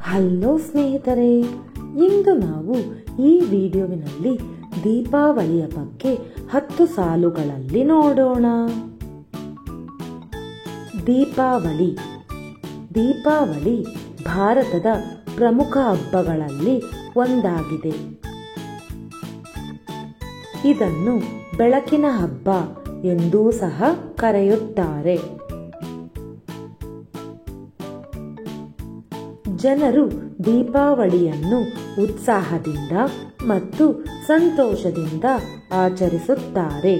Hello ಸ್ನೇಹಿತರೆ, ಇಂದು ನಾವು ಈ ವಿಡಿಯೋವಿನಲ್ಲಿ ದೀಪಾವಳಿಯ ಬಗ್ಗೆ 10 ಸಾಲುಗಳಲ್ಲಿ ನೋಡೋಣ. ದೀಪಾವಳಿ ಭಾರತದ ಪ್ರಮುಖ ಹಬ್ಬಗಳಲ್ಲಿ ಒಂದಾಗಿದೆ. ಇದನ್ನು ಬೆಳಕಿನ ಹಬ್ಬ ಎಂದೂ ಸಹ ಕರೆಯುತ್ತಾರೆ. ಜನರು ದೀಪಾವಳಿಯನ್ನು ಉತ್ಸಾಹದಿಂದ ಮತ್ತು ಸಂತೋಷದಿಂದ ಆಚರಿಸುತ್ತಾರೆ.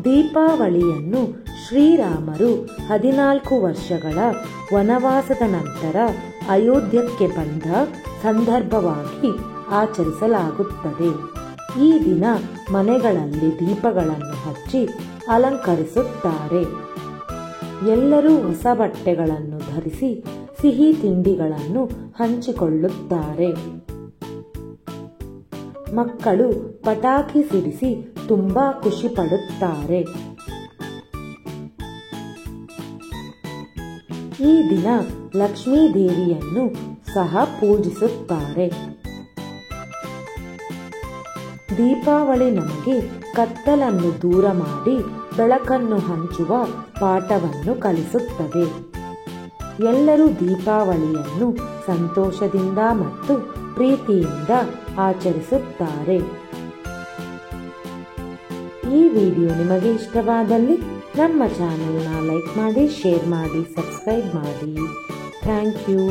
ದೀಪಾವಳಿಯನ್ನು ಶ್ರೀರಾಮರು 14 ವರ್ಷಗಳ ವನವಾಸದ ನಂತರ ಅಯೋಧ್ಯಕ್ಕೆ ಬಂದ ಸಂದರ್ಭವಾಗಿ ಆಚರಿಸಲಾಗುತ್ತದೆ. ಈ ದಿನ ಮನೆಗಳಲ್ಲಿ ದೀಪಗಳನ್ನು ಹಚ್ಚಿ ಅಲಂಕರಿಸುತ್ತಾರೆ. ಎಲ್ಲರೂ ಹೊಸ ಬಟ್ಟೆಗಳನ್ನು ಧರಿಸಿ ಸಿಹಿ ತಿಂಡಿಗಳನ್ನು ಹಂಚಿಕೊಳ್ಳುತ್ತಾರೆ. ಮಕ್ಕಳು ಪಟಾಕಿ ಸಿಡಿಸಿ ತುಂಬಾ ಖುಷಿ ಪಡುತ್ತಾರೆ. ಈ ದಿನ ಲಕ್ಷ್ಮೀ ದೇವಿಯನ್ನು ಸಹ ಪೂಜಿಸುತ್ತಾರೆ. ದೀಪಾವಳಿ ನಮಗೆ ಕತ್ತಲನ್ನು ದೂರ ಮಾಡಿ ಬೆಳಕನ್ನು ಹಂಚುವ ಪಾಠವನ್ನು ಕಲಿಸುತ್ತದೆ. ಎಲ್ಲರೂ ದೀಪಾವಳಿಯನ್ನು ಸಂತೋಷದಿಂದ ಮತ್ತು ಪ್ರೀತಿಯಿಂದ ಆಚರಿಸುತ್ತಾರೆ. ಈ ವಿಡಿಯೋ ನಿಮಗೆ ಇಷ್ಟವಾದಲ್ಲಿ ನಮ್ಮ ಚಾನೆಲ್ನ ಲೈಕ್ ಮಾಡಿ, ಶೇರ್ ಮಾಡಿ, ಸಬ್ಸ್ಕ್ರೈಬ್ ಮಾಡಿ. Thank you.